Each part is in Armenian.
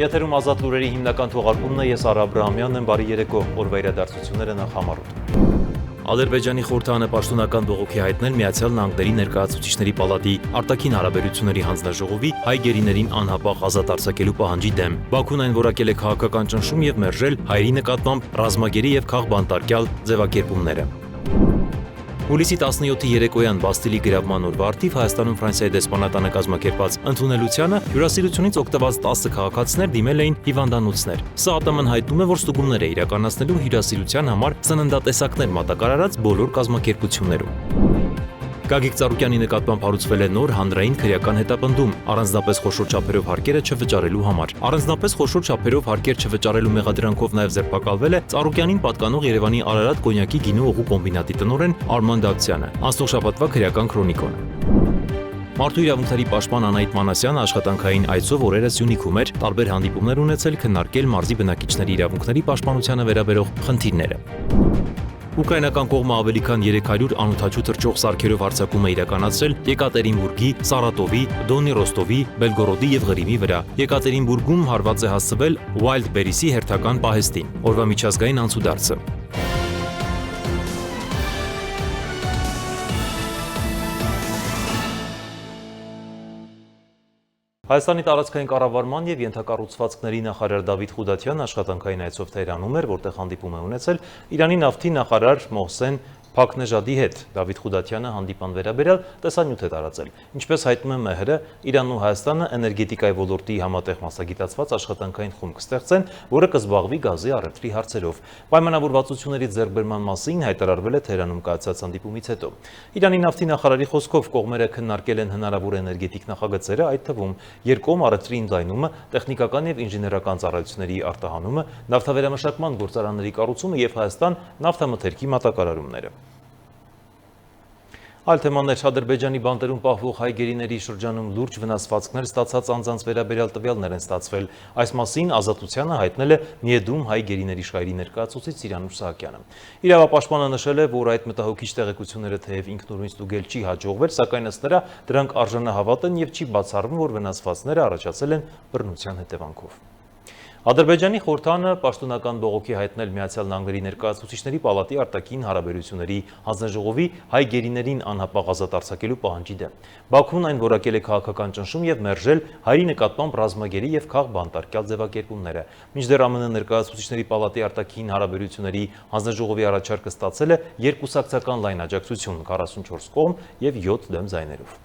Եթերում ազատ լուրերի հիմնական թողարկումն է, ես Արա Աբրահամյանն եմ, բարի երեկո, օրվա իրադարձությունները նախ համառոտ։ Ադրբեջանի խորհրդարանը պաշտոնական բողոքի հայտնել Միացյալ Նահանգների ներկայացուցիչների պալատի արտաքին հարաբերությունների հանձնաժողովի հայ գերիներին անհապաղ ազատ արձակելու պահանջի դեմ։ Բաքուն այն որակել է քաղաքական ճնշում եւ մերժել հայերի նկատմամբ ռազմագերի եւ քաղբանտարկյալ ձևակերպումները։ Հուլիսի 17-ի երեկոյան Բաստիլի գրավման օրվա առթիվ Հայաստանում Ֆրանսիայի դեսպանատանը կազմակերպած ընդունելությանը հյուրասիրությունից օգտված 10 քաղաքացիներ դիմել էին հիվանդանոցներ։ Սա ԱՏՄ-ն հայտնում է, որ ստուգումներ է իրականացնելու հյուրասիրության համար սննդատեսակներ մատակարարած բոլոր կազմակերպություններում։ Գագիկ Ծառուկյանի նկատմամբ հարուցվել է նոր հանրային քրեական հետապնդում առանձնապես խոշոր չափերով հարկերը չվճարելու համար։ Առանձնապես խոշոր չափերով հարկեր չվճարելու մեղադրանքով նաև ձերբակալվել է Ծառուկյանին պատկանող Երևանի Արարատ կոնյակի գինու օղու կոմբինատի տնօրեն Արման Դավթյանը։ Անցնող շաբաթվա քրեական քրոնիկոն։ Մարդու իրավունքների պաշտպան Անահիտ Մանասյանը աշխատանքային այցով օրերս Սյունիքում էր, տարբեր հանդիպումներ ունեցել, քննարկել մարզի բնակիչների իրավունքների պաշտպանությանը վերաբերող խնդիրները։ Ուկրաինական կողմը ավելի քան 300 անօդաչու թռչող սարքերով հարձակում է իրականացրել Եկատերինբուրգի, Սարատովի, Դոնի Ռոստովի, Բելգորոդի եւ Ղրիմի վրա։ Եկատերինբուրգում հարված է հասցվել Wildberries-ի հերթական պահեստին, օրվա միջազգային անցուդարձը։ Հայաստանի տարածքային կառավարման եւ ենթակառուցվածքների նախարար Դավիթ Խուդատյանն աշխատանքային այցով Թեհրանում էր, որտեղ հանդիպում է ունեցել Իրանի նավթի նախարար Մոհսեն Փաքնեժադի հետ։ Դավիթ Խուդատյանը հանդիպան վերաբերյալ տեսանյութ է տարածել։ Ինչպես հայտնում է ՄՀՐ, Իրանն ու Հայաստանը էներգետիկայի ոլորտի համատեղ մասնագիտացված աշխատանքային խումբ կստեղծեն, որը կզբաղվի գազի առևտրի հարցերով։ Պայմանավորվածությունների ձեռքբերման մասին հայտարարվել է Թեհրանում կայացած հանդիպումից հետո։ Իրանի նավթի նախարարի խոսքով կողմերը քննարկել են հնարավոր էներգետիկ նախագծերը, այդ թվում երկկողմ առևտրի ընդլայնումը, տեխնիկական եւ ինժեներական ծառայությունների արտահանումը, նավթավերամշակման գործարանների կառուցումը եւ Հայաստան նավթամթերքի մատակարարումները։ Այլ թեմաներ Ադրբեջանի բանտերում պահվող հայ գերիների շրջանում լուրջ վնասվածքներ ստացած անձանց վերաբերյալ տվյալներ են ստացվել։ Այս մասին Ազատությանը հայտնել է Միեդում հայ գերիների շահերի ներկայացուցիչ Սիրանուշ Սահակյանը։ Իրավապաշտպանը նշել է, որ այդ մտահոգիչ տեղեկությունները թեև ինքնուրույն ստուգել չի հաջողվել, սակայն ըստ նրա դրանք արժանահավատ են եւ չի բացառվում, որ վնասվածքները առաջացել են բռնության հետևանքով։ Ադրբեջանի խորհրդարանը պաշտոնական բողոքի հայտնել Միացյալ Նահանգների ներկայացուցիչների պալատի արտաքին հարաբերությունների հանձնաժողովի հայ գերիներին անհապաղ ազատ արձակելու պահանջի դեմ։ Բաքուն այն որակել է քաղաքական ճնշում եւ մերժել հայերի նկատմամբ ռազմագերի եւ քաղբանտարկյալ ձևակերպումները։ Մինչդեռ ԱՄՆ ներկայացուցիչների պալատի արտաքին հարաբերությունների հանձնաժողովի առաջարկը ստացել է երկկուսակցական լայն աջակցություն 44 կողմ եւ 7 դեմ ձայներով։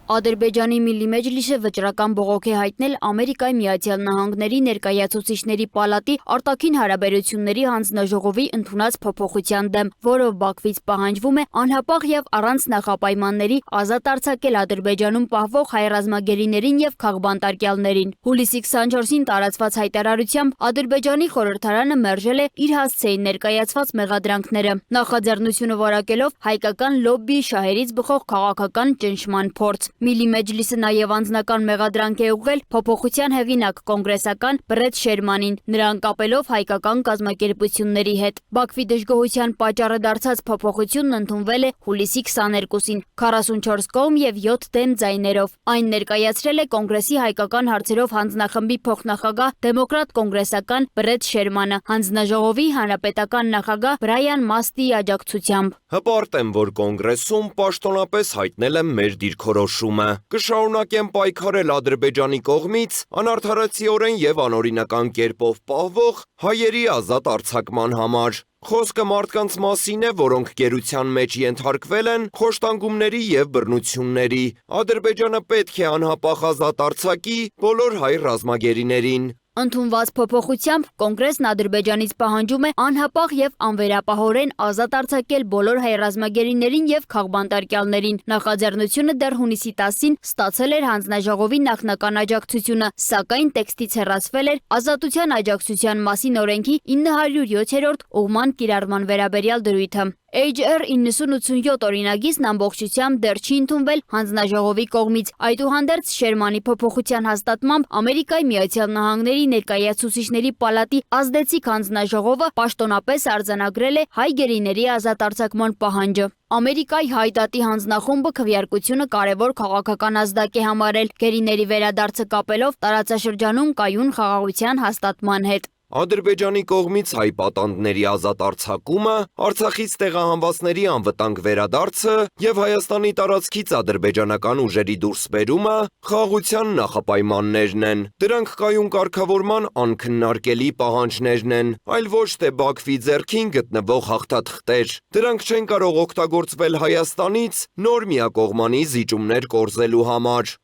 Ադրբեջանի Միլլի Մեջլիսը վճռական բողոք է հայտնել Ամերիկայի Միացյալ Նահանգների ներկայացուցիչների պալատի արտաքին հարաբերությունների հանձնաժողովի ընդունած փոփոխության դեմ, որով Բաքվից պահանջվում է անհապաղ եւ առանց նախապայմանների ազատ արձակել Ադրբեջանում պահվող հայ ռազմագերիներին եւ քաղբանտարկյալներին։ Հուլիսի 24-ին տարածված հայտարարությամբ Ադրբեջանի խորհրդարանը մերժել է իր հասցեին ներկայացված մեղադրանքները, նախաձեռնությունը որակելով հայկական լոբբիի շահերից բխող քաղաքական ճնշման փորձ։ Միլլի Մեջլիսը նաև անձնական մեղադրանք է ուղղել փոփոխության հեղինակ կոնգրեսական Բրեթ Շերմանին, նրան կապելով հայկական կազմակերպությունների հետ։ Բաքվի դժգոհության պատճառը դարձած փոփոխությունն ընդունվել է հուլիսի 22-ին 44 կողմ եւ 7 դեմ ձայներով։ Այն ներկայացրել է կոնգրեսի հայկական հարցերով հանձնախմբի փոխնախագահ դեմոկրատ կոնգրեսական Բրեթ Շերմանը, հանձնաժողովի հանրապետական նախագահ Բրայան Մաստիի աջակցությամբ։ Հպարտ եմ, որ կոնգրեսում պաշտոնապես հայտնել եմ մեր դիրքորոշումը։ Կշարունակեմ պայքարել Ադրբեջանի կողմից անարդարացիորեն եւ անօրինական կերպով պահվող հայերի ազատ արձակման համար։ Խոսքը մարդկանց մասին է, որոնք գերության մեջ ենթարկվել են խոշտանգումների եւ բռնությունների։ Ադրբեջանը պետք է անհապաղ ազատ արձակի բոլոր հայ ռազմագերիներին։ Ընդունված փոփոխությամբ կոնգրեսն Ադրբեջանից պահանջում է անհապաղ եւ անվերապահորեն ազատ արձակել բոլոր հայ ռազմագերիներին եւ քաղբանտարկյալներին։ Նախաձեռնությունը դեռ հունիսի 10-ին ստացել էր հանձնաժողովի նախնական աջակցությունը, սակայն տեքստից հեռացվել էր ազատության աջակցության մասին օրենքի 907-րդ ուղղման կիրառման վերաբերյալ դրույթը։ HR 9087 օրինագիծն ամբողջությամբ դեռ չի ընդունվել հանձնաժողովի կողմից։ Այդուհանդերձ Շերմանի փոփոխության հաստատմամբ Ամերիկայի Միացյալ Նահանգների ներկայացուցիչների պալատի ազդեցիկ հանձնաժողովը պաշտոնապես արձանագրել է հայ գերիների ազատ արձակման պահանջը։ Ամերիկայի հայդատի հանձնախումբը քվեարկությունը կարևոր քաղաքական ազդակ է համարել գերիների վերադարձը կապելով տարածաշրջանում կայուն խաղաղության հաստատման հետ։ Ադրբեջանի կողմից հայ պատանդների ազատ արձակումը, Արցախից տեղահանվածների անվտանգ վերադարձը եւ Հայաստանի տարածքից ադրբեջանական ուժերի դուրսբերումը խաղաղության նախապայմաններն են։ Դրանք կայուն կարգավորման անքննարկելի պահանջներն են, այլ ոչ թե Բաքվի ձեռքին գտնվող հաղթաթղթեր։ Դրանք չեն կարող օգտագործվել Հայաստանից նոր միակողմանի զիջումներ կորզելու համար։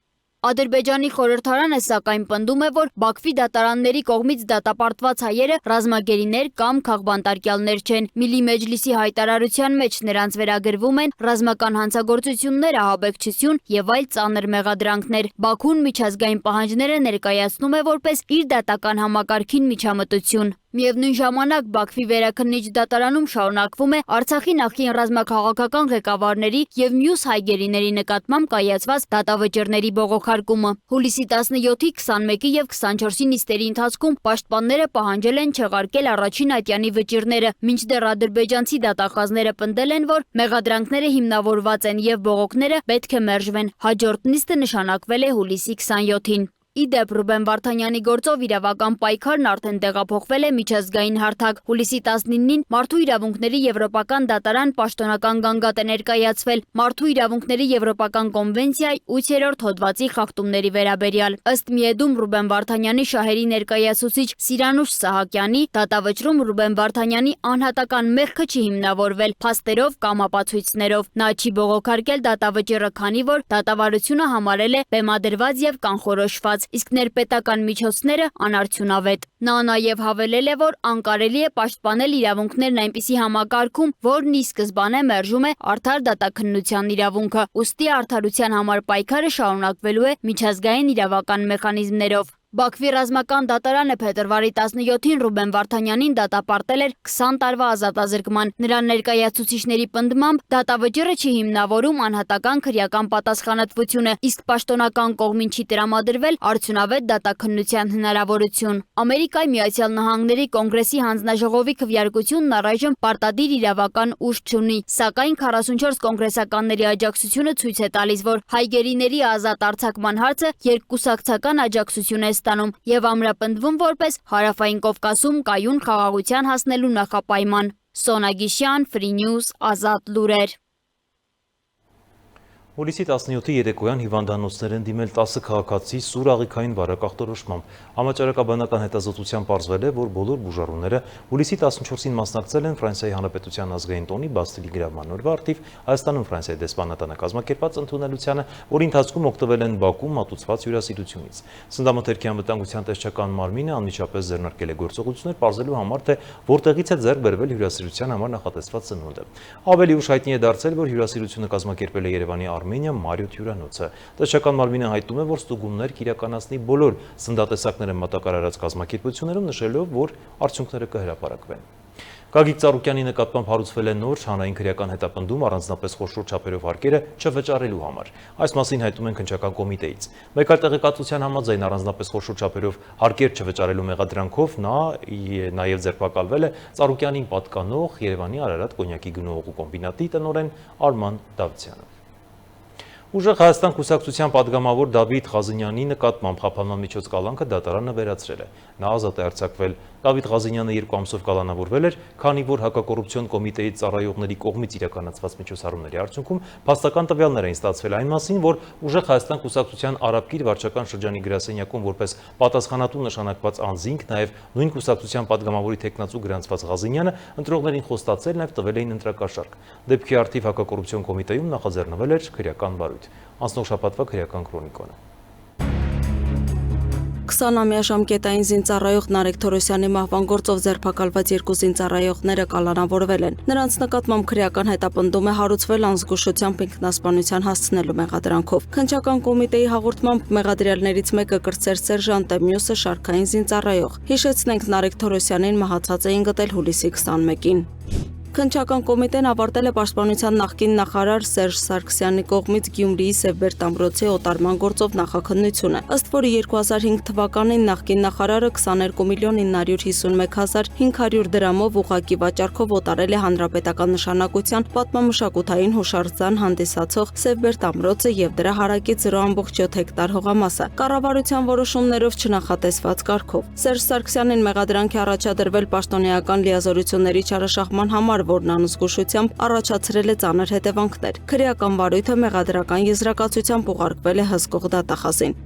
Ադրբեջանի խորհրդարանը սակայն պնդում է, որ Բաքվի դատարանների կողմից դատապարտված հայերը ռազմագերիներ կամ քաղբանտարկյալներ չեն։ Միլի մեջլիսի հայտարարության մեջ նրանց վերագրվում են ռազմական հանցագործություններ, ահաբեկչություն եւ այլ ծանր մեղադրանքներ։ Բաքուն միջազգային պահանջները ներկայացնում է որպես իր դատական համակարգին միջամտություն։ Միևնույն ժամանակ Բաքվի վերաքննիչ դատարանում շարունակվում է Արցախի նախկին ռազմաքաղաքական ղեկավարների եւ մյուս հայ գերիների նկատմամբ կայացված դատավճիռների բողոքարկումը։ Հուլիսի 17-ի, 21-ի եւ 24-ի նիստերի ընթացքում պաշտպանները պահանջել են չեղարկել առաջին ատյանի վճիռները, մինչդեռ ադրբեջանցի դատախազները պնդել են, որ մեղադրանքները հիմնավորված են եւ բողոքները պետք է մերժվեն։ Հաջորդ նիստը նշանակվել է հուլիսի 27-ին։ Իդեպ Ռուբեն Վարդանյանի գործով իրավական պայքարն արդեն տեղափոխվել է միջազգային հարթակ։ Հուլիսի 19-ին Մարդու իրավունքների եվրոպական դատարան պաշտոնական գանգատ է ներկայացվել Մարդու իրավունքների եվրոպական կոնվենցիայի 8-րդ հոդվածի խախտումների վերաբերյալ։ Ըստ Միեդում Ռուբեն Վարդանյանի շահերի ներկայացուցիչ Սիրանուշ Սահակյանի դատավճռում Ռուբեն Վարդանյանի անհատական մեղքը չի հիմնավորվել փաստերով կամ ապացույցներով։ Նա չի բողոքարկել դատավճիռը, քանի որ դատավարությունը համարել է բեմադրված եւ կանխորոշված, իսկ ներպետական միջոցները անարդյունավետ։ Նա նաև հավելել է, որ անկարելի է պաշտպանել իրավունքներն այնպիսի համակարգում, որն ի սկզբանե մերժում է արդար դատաքննության իրավունքը, ուստի արդարության համար պայքարը շարունակվելու է միջազգային իրավական մեխանիզմներով։ Բաքվի ռազմական դատարանը փետրվարի 17-ին Ռուբեն Վարդանյանին դատապարտել էր 20 տարվա ազատազրկման։ Նրա ներկայացուցիչների պնդմամբ դատավճիռը չի հիմնավորում անհատական քրեական պատասխանատվությունը, իսկ պաշտոնական կողմին չի տրամադրվել արդյունավետ դատաքննության հնարավորություն։ Ամերիկայի Միացյալ Նահանգների Կոնգրեսի հանձնաժողովի քվեարկությունն առայժմ պարտադիր իրավական ուժ չունի, սակայն 44 կոնգրեսականների աջակցությունը ցույց է տալիս, որ հայ գերիների ազատ արձակման հարցը երկկուսակցական աջակցություն է ստանում եւ ամրապնդվում որպես Հարավային Կովկասում կայուն խաղաղության հասնելու նախապայման։ Սոնա Գիշյան, Free News, Ազատ լուրեր։ Հուլիսի 17-ի երեկոյան հիվանդանոցներ են դիմել 10 քաղաքացի սուր աղիքային վարակ ախտորոշմամբ։ Համաճարակաբանական հետազոտության պարզվել է, որ բոլոր բուժառուները հուլիսի 14-ին մասնակցել են Ֆրանսիայի Հանրապետության ազգային տոնի Բաստիլի գրավման օրվա առթիվ Հայաստանում Ֆրանսիայի դեսպանատանը կազմակերպած ընդունելությանը, որի ընթացքում օգտվել են Բաքվում մատուցված հյուրասիրությունից։ Սննդամթերքի անվտանգության տեսչական մարմինը անմիջապես ձեռնարկել է գործողություններ պարզելու համար, թե որտեղից է ձեռք բերվել հյուրասիրության համար նախատեսված սնունդը։ Ավելի ուշ հայտնի է դարձել, որ հյուրասիրությունը կազմակերպել է Երևանի Արմենիա Մարիոթ հյուրանոցը։ Տեսչական մարմինը հայտնում է, որ ստուգումներ կիրականացնի բոլոր սննդատեսակները մատակարարած կազմակերպություններում, նշելով, որ արդյունքները կհրապարակվեն։ Գագիկ Ծառուկյանի նկատմամբ հարուցվել է նոր հանրային քրեական հետապնդում առանձնապես խոշոր չափերով հարկերը չվճարելու համար։ Այս մասին հայտում են քննչական կոմիտեից։ Մեկ այլ տեղեկատվության համաձայն առանձնապես խոշոր չափերով հարկեր չվճարելու մեղադրանքով նա նաև ձերբակալվել է Ծառուկյանին պատկանող Երևանի Արարատ կոնյակի գնողու կոմբինատի տնօրեն Արման Դավթյանը։ Ուժեղ Հայաստան կուսակցության падգամավոր Դավիթ Ղազինյանի նկատմամբ խափանման միջոց կալանքը դատարանը վերացրել է։ Նա ազատ է արձակվել։ Դավիթ Ղազինյանը 2 ամսով կալանավորվել էր, քանի որ հակակոռուպցիոն կոմիտեի ծառայողների կողմից իրականացված միջոցառումների արդյունքում փաստական տվյալներ էին ստացվել այն մասին, որ Ուժեղ Հայաստան կուսակցության Արաբկիր վարչական շրջանի գրասենյակում որպես պատասխանատու նշանակված անձինք, նաև նույն կուսակցության падգամավորի թեկնածու գրանցված Ղազինյանը ընտրողներին խոստացել, նաև տվել էին ընտրակաշարք։ Դեպքի արդիվ հակակոռուպցիոն կոմիտեում նախաձեռնվել էր քրեական բարույթ։ Անցնող շաբաթվա քրեական քրոնիկոն։ 20-ամյա ժամկետային զինծառայող Նարեկ Թորոսյանի մահվան գործով ձերբակալված 2 զինծառայողները կալանավորվել են։ Նրանց նկատմամբ քրեական հետապնդում է հարուցվել անզգուշությամբ ինքնասպանության հասցնելու մեղադրանքով։ Քննչական կոմիտեի հաղորդմամբ մեղադրյալներից մեկը կրտսեր սերժանտ է, մյուսը շարքային զինծառայող։ Հիշեցնենք, Նարեկ Թորոսյանին մահացած էին գտել հուլիսի 21-ին։ Քննչական կոմիտեն ավարտել է Պաշտպանության նախկին նախարար Սերժ Սարգսյանի կողմից Գյումրիի Սևբերտ ամրոցի օտարման գործով նախաքննությունը, ըստ որի 2005 թվականին նախկին նախարարը 22.951.500 դրամով ուղղակի վաճառքով օտարել է հանրապետական նշանակության պատմամշակութային հուշարձան հանդիսացող Սևբերտ ամրոցը եւ դրա հարակից 0.7 հեկտար հողամասը, կառավարության որոշումներով չնախատեսված կարգով։ Սերժ Սարգսյանին մեղադրանք է առաջադրվել պաշտոնեական լիազորությունների չարաշահման համար, որն անզգուշությամբ առաջացրել է ծանր հետևանքներ։ Քրեական վարույթը մեղադրական եզրակացությամբ ուղարկվել է հսկող դատախազին։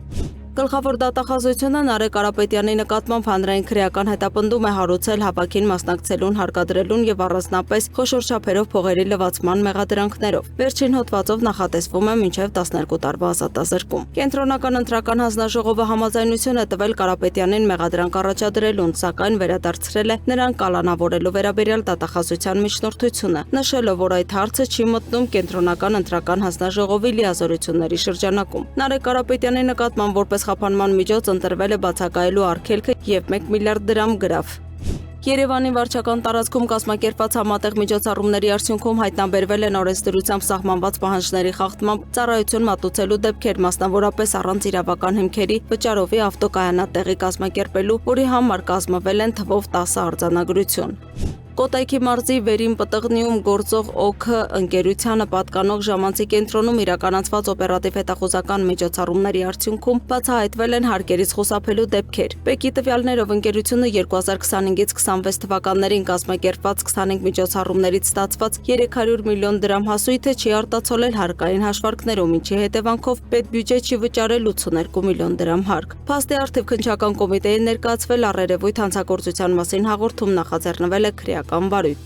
Գլխավոր դատախազությունը Նարեկ Կարապետյանի նկատմամբ հանրային քրեական հետապնդում է հարուցել հավաքին մասնակցելուն հարկադրելուն եւ առանձնապես խոշոր չափերով փողերի լվացման մեղադրանքներով։ Վերջին հոդվածով նախատեսվում է մինչև 12 տարվա ազատազրկում։ Կենտրոնական ընտրական հանձնաժողովը համաձայնություն է տվել Կարապետյանին մեղադրանք առաջադրելուն, սակայն վերադարձրել է նրան կալանավորելու վերաբերյալ դատախազության միջնորդությունը, նշելով, որ այդ հարցը չի մտնում Կենտրոնական ընտրական հանձնաժողովի լիազորությունների շրջանակում։ Նարեկ Կարապետյանի նկատմամբ որպես խափանման միջոց ընտրվել է բացակայելու արգելքը եւ 1 միլիարդ դրամ գրավ։ Երևանի վարչական տարածքում կազմակերպված համատեղ միջոցառումների արդյունքում հայտնաբերվել են օրենսդրությամբ սահմանված պահանջների խախտմամբ ծառայություն մատուցելու դեպքեր, մասնավորապես առանց իրավական հիմքերի վճարովի ավտոկայանատեղի կազմակերպելու, որի համար կազմվել են թվով 10 արձանագրություն։ Կոտայքի մարզի Վերին Պտղնիում գործող ՕՔ ընկերությանը պատկանող ժամանցի կենտրոնում իրականացված օպերատիվ հետախուզական միջոցառումների արդյունքում բացահայտվել են հարկերից խուսափելու դեպքեր։ Պեկի տվյալներով ընկերությունը 2025-ից 26 թվականներին կազմակերպված 25 միջոցառումներից ստացված 300 միլիոն դրամ հասույթը չի արտացոլել հարկային հաշվարկներում, ինչի հետևանքով պետբյուջե չի վճարել 82 միլիոն դրամ հարկ։ Փաստի առթիվ քննչական կոմիտեին ներկայացվել առերևույթ հանցագործության մասին հաղորդում նախաձեռնվել է քրեական վարույթ։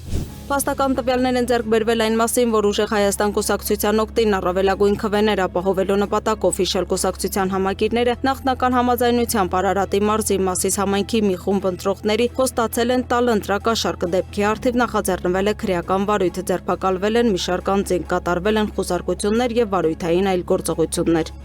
Փաստական տվյալներ են ձեռք բերվել այն մասին, որ Ուժեղ Հայաստան կուսակցության օգտին առավելագույն քվեներ ապահովելու նպատակով հիշել կուսակցության համակիրները նախնական համաձայնությամբ Արարատի մարզի Մասիս համայնքի մի խումբ ընտրողների խոստացել են տալ ընտրակաշարք, դեպքի առթիվ նախաձեռնվել է քրեական վարույթ, ձերբակալվել են մի շարք անձինք, կատարվել են խուզարկություններ եւ վարույթային այլ գործողություններ։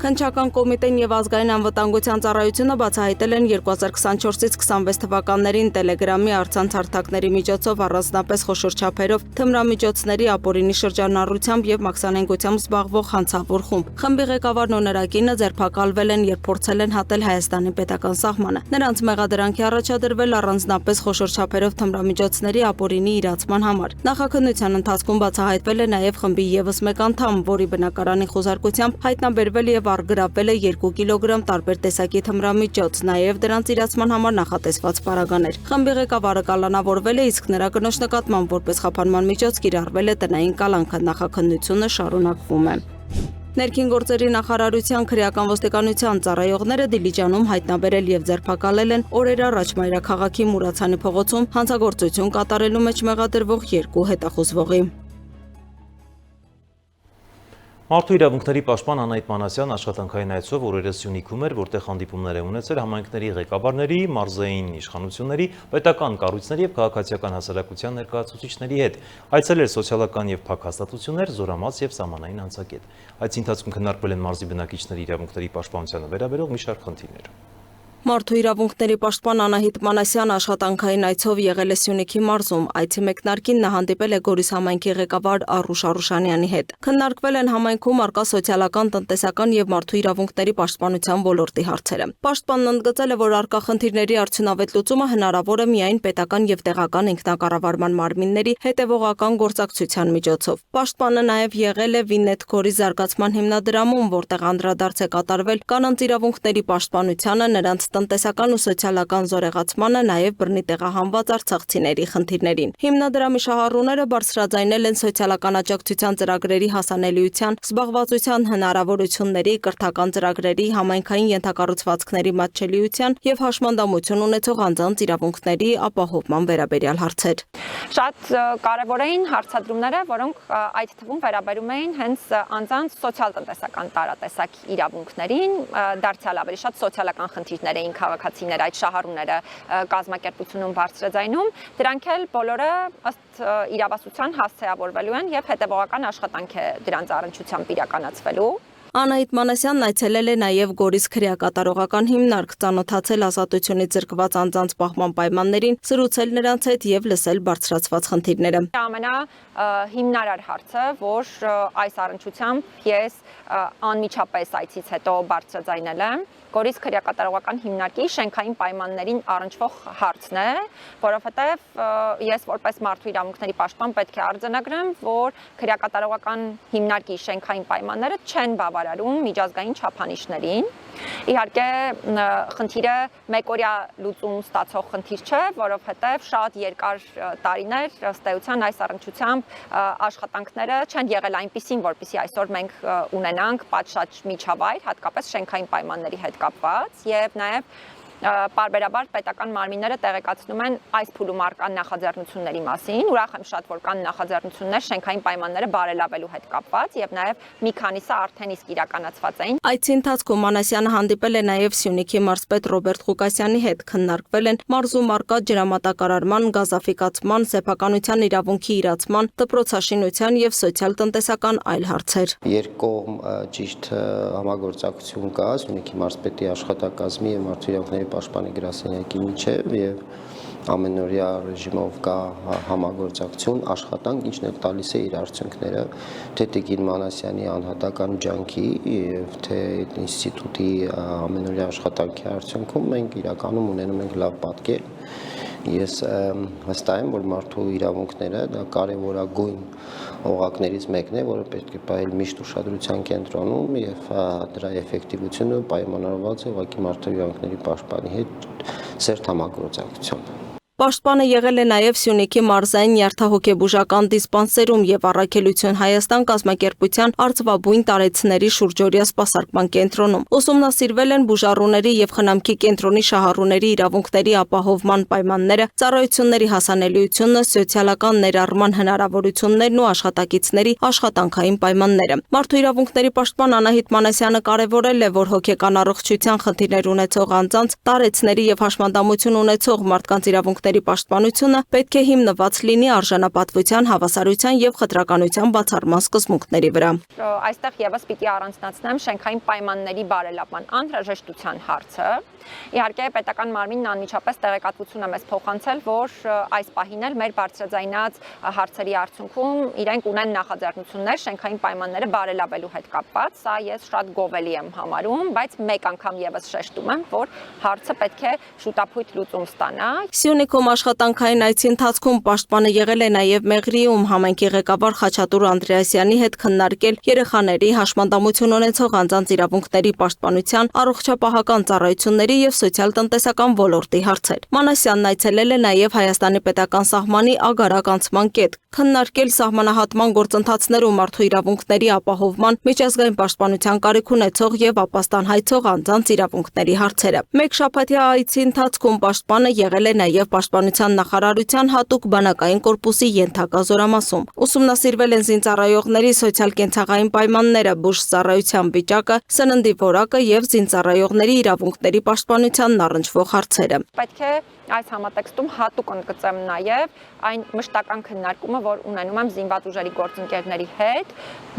Քննչական կոմիտեն եւ ազգային անվտանգության ծառայությունը բացահայտել են 2024-ից 26 թվականներին Տելեգրամի առցանց հարթակների միջոցով առանձնապես խոշոր չափերով թմրամիջոցների ապօրինի շրջանառությամբ եւ մաքսանենգությամբ զբաղվող հանցավոր խումբ։ Խմբի ղեկավարն ու նրա կինը ձերբակալվել են, երբ փորձել են հատել Հայաստանի պետական սահմանը։ Նրանց մեղադրանք է առաջադրվել առանձնապես խոշոր չափերով թմրամիջոցների ապօրինի իրացման համար։ Նախաքննության ընթացքում բացահայտվել է նաեւ խմբի եւս մեկ անդամ, որի բնակարանի խոզարկությամբ հայտնաբերվել եւ արգրավել է 2 կիլոգրամ տարբեր տեսակի թմրամիջոց, նաև դրանց իրացման համար նախատեսված պարագաներ։ Խմբի ղեկավարը կալանավորվել է, իսկ նրա կնոջ նկատմամբ որպես խափանման միջոց կիրառվել է տնային կալանքը, նախաքննությունը շարունակվում է։ Ներքին գործերի նախարարության քրեական ոստիկանության ծառայողները Դիլիջանում հայտնաբերել եւ ձերբակալել են օրեր առաջ Մայրաքաղաքի Մուրացանի փողոցում հանցագործություն կատարելու մեջ մեղադրվող 2 հետախուզվողի։ Մարդու իրավունքների պաշտպան Անահիտ Մանասյան աշխատանքային այցով օրերս Սյունիքում էր, որտեղ հանդիպումներ է ունեցել համայնքների ղեկավարների, մարզային իշխանությունների, պետական կառույցների եւ քաղաքացիական հասարակության ներկայացուցիչների հետ, այցելել սոցիալական եւ փակ հաստատություններ, զորամաս եւ սահմանային անցակետ։ Այցի ընթացքում քննարկվել են մարզի բնակիչների իրավունքների պաշտպանությանը վերաբերող մի շարք խնդիրներ։ Մարդու իրավունքների պաշտպան Անահիտ Մանասյան աշխատանքային այցով եղել է Սյունիքի մարզում։ Այցի մեկնարկին նա հանդիպել է Գորիս համայնքի ղեկավար Առուշ Արուշանյանի հետ։ Քննարկվել են համայնքում առկա սոցիալական, տնտեսական եւ մարդու իրավունքների պաշտպանության ոլորտի հարցերը։ Պաշտպանն ընդգծել է, որ առկա խնդիրների արդյունավետ լուծումը հնարավոր է միայն պետական եւ տեղական ինքնակառավարման մարմինների հետեւողական գործակցության միջոցով։ Պաշտպանը նաեւ եղել է Վինետ Գորի զարգացման հիմնադրամում, որտեղ անդրադարձ է կատարվել կանանց իրավունքների պաշտպանությանը, նրանց տնտեսական ու սոցիալական զորեղացմանը, նաև բռնի տեղահանված արցախցիների խնդիրներին։ Հիմնադրամի շահառուները բարձրաձայնել են սոցիալական աջակցության ծրագրերի հասանելիության, զբաղվածության հնարավորությունների, կրթական ծրագրերի, համայնքային ենթակառուցվածքների մատչելիության եւ հաշմանդամություն ունեցող անձանց իրավունքների ապահովման վերաբերյալ հարցեր։ Շատ կարևոր էին հարցադրումները, որոնք այդ թվում վերաբերում էին հենց անձանց սոցիալ-տնտեսական տարատեսակ իրավունքներին, դարձյալ ավելի շատ սոցիալական խնդիրներ էին քաղաքացիները այդ շահառուները կազմակերպությունում բարձրաձայնում, դրանք էլ բոլորը ըստ իրավասության հասցեավորվելու են եւ հետեւողական աշխատանք է դրանց առնչությամբ իրականացվելու։ Անահիտ Մանասյանն այցելել է նաև Գորիս քրեակատարողական հիմնարկ, ծանոթացել ազատությունից զրկված անձանց պահման պայմաններին, զրուցել նրանց հետ եւ լսել բարձրացված խնդիրները։ Հիմնարար հարցը, որ այս առնչությամբ ես անմիջապես այցից հետո բարձրաձայնել եմ, Գորիս քրեակատարողական հիմնարկի շենքային պայմաններին առնչվող հարցն է, որովհետև ես որպես մարդու իրավունքների պաշտպան պետք է արձանագրեմ, որ քրեակատարողական հիմնարկի շենքային պայմանները չեն բավարարում միջազգային չափանիշներին։ Իհարկե, խնդիրը մեկօրյա լուծում ստացող խնդիր չէ, որովհետև շատ երկար տարիներ ըստ էության այս առնչությամբ աշխատանքները չեն եղել այնպիսին, որպեսզի այսօր մենք ունենանք պատշաճ միջավայր, հատկապես շենքային պայմանների հետ կապված, եւ նաեւ պարբերաբար պետական մարմինները տեղեկացնում են այս փուլում առկա նախաձեռնությունների մասին։ Ուրախ եմ շատ, որ կան նախաձեռնություններ շենքային պայմանները բարելավելու հետ կապված եւ նաեւ մի քանիսը արդեն իսկ իրականացված էին։ Այցի ընթացքում Մանասյանը հանդիպել է նաեւ Սյունիքի մարզպետ Ռոբերտ Ղուկասյանի հետ, քննարկվել են մարզում առկա ջրամատակարարման, գազաֆիկացման, սեփականության իրավունքի իրացման, դպրոցաշինության եւ սոցիալ-տնտեսական այլ հարցեր։ Երկկողմ ճիշտ համագործակցություն կա Սյունիքի մարզպետի աշխատակազմի եւ մարդու իրավունքների պաշտպանի գրասենյակի միջև եւ ամենօրյա ռեժիմով կա համագործակցություն, աշխատանք, ինչն էլ տալիս է իր արդյունքները, թե Տիկին Մանասյանի անհատական ջանքի եւ թե ինստիտուտի ամենօրյա աշխատանքի արդյունքում մենք իրականում ունենում ենք լավ պատկեր։ Ես վստահ եմ, որ մարդու իրավունքները դա կարևորագույն օղակներից մեկն է, որը պետք է պահել միշտ ուշադրության կենտրոնում եւ դրա էֆեկտիվությունը պայմանավորված է ուղղակի մարդու իրավունքների պաշտպանի հետ սերտ համագործակցությամբ։ Պաշտպանը եղել է նաև Սյունիքի մարզային նյարդահոգեբուժական դիսպանսերում եւ Առաքելություն Հայաստան կազմակերպության արծվաբույն տարեցների շուրջօրյա սպասարկման կենտրոնում։ Ուսումնասիրվել են բուժառուների եւ խնամքի կենտրոնի շահառուների իրավունքների ապահովման պայմանները, ծառայությունների հասանելիությունը, սոցիալական ներառման հնարավորություններն ու աշխատակիցների աշխատանքային պայմանները։ Մարդու իրավունքների պաշտպան Անահիտ Մանասյանը կարևորել է, որ հոգեկան առողջության խնդիրներ ունեցող անձանց, տարեցների եւ հաշմանդամություն ունեցող մարդկանց իրավունքների պաշտպանությունը պետք է հիմնված լինի արժանապատվության, հավասարության եւ խտրականության բացառման սկզբունքների վրա։ Այստեղ եւս պիտի առանձնացնեմ շենքային պայմանների բարելավման անհրաժեշտության հարցը։ Իհարկե պետական մարմինն անմիջապես տեղեկատվություն է մեզ փոխանցել, որ այս պահին էլ մեր բարձրաձայնած հարցերի արդյունքում իրենք ունեն նախաձեռնություններ շենքային պայմանները բարելավելու հետ կապված։ Սա ես շատ գովելի եմ համարում, բայց մեկ անգամ եւս շեշտում եմ, որ հարցը պետք է շուտապույտ լուծում ստանա։ Սյունիքում աշխատանքային այցի ընթացքում պաշտպանը եղել է նաև Մեղրիում համայնքի ղեկավար Խաչատուր Անդրեասյանի հետ քննարկել երեխաների, հաշմանդամություն ունեցող անձանց իրավունքների պաշտպանության, առողջապահական ծառայությունների եւ սոցիալ-տնտեսական ոլորտի հարցեր։ Մանասյանն այցելել է նաև Հայաստանի պետական սահմանի ագարակ անցման կետ, քննարկել սահմանահատման գործընթացներում մարդու իրավունքների ապահովման, միջազգային պաշտպանության կարիք ունեցող եւ ապաստան հայցող անձանց իրավունքների հարցերը։ Մեկ շաբաթյա այցի ընթացքում պաշտպանը եղել է նաև Պաշտպանության նախարարության հատուկ բանակային կորպուսի ենթակա զորամասում։ Ուսումնասիրվել են զինծառայողների սոցիալ-կենցաղային պայմանները, բուժծառայության վիճակը, սննդի որակը եւ զինծառայողների իրավունքների պաշտպանությանն առնչվող հարցերը։ Պետք է այս համատեքստում հատուկ ընդգծեմ նաև այն մշտական քննարկումը, որ ունենում եմ զինված ուժերի գործընկերների հետ,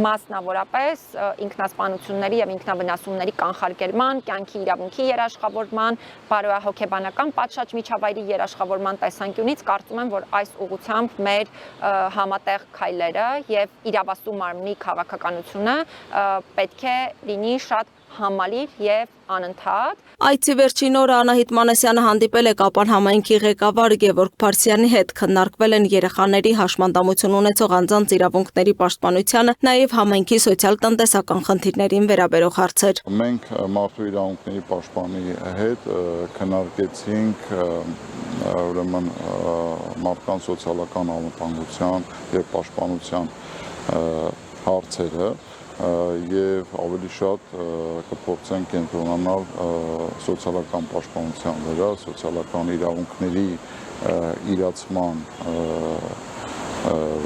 մասնավորապես ինքնասպանությունների եւ ինքնավնասումների կանխարգելման, կյանքի իրավունքի երաշխավորման, բարոյահոգեբանական պատշաճ միջավայրի երաշխավորման տեսանկյունից կարծում եմ, որ այս ուղղությամբ մեր համատեղ քայլերը եւ իրավասու մարմնի քաղաքականությունը պետք է լինի շատ համալիր եւ անընդհատ։ Այցի վերջին օրը Անահիտ Մանասյանը հանդիպել է Կապան համայնքի ղեկավար Գևորգ Փարսյանի հետ, քննարկվել են երեխաների հաշմանդամություն ունեցող անձանց իրավունքների պաշտպանությանը, նաև համայնքի սոցիալ-տնտեսական խնդիրներին վերաբերող հարցեր։ Մենք մարդու իրավունքների պաշտպանի հետ քննարկեցինք ուրեմն մարդկանց սոցիալական անվտանգության եւ պաշտպանության հարցերը եւ ավելի շատ կփորձենք կենտրոնանալ սոցիալական պաշտպանության վրա, սոցիալական իրավունքների իրացման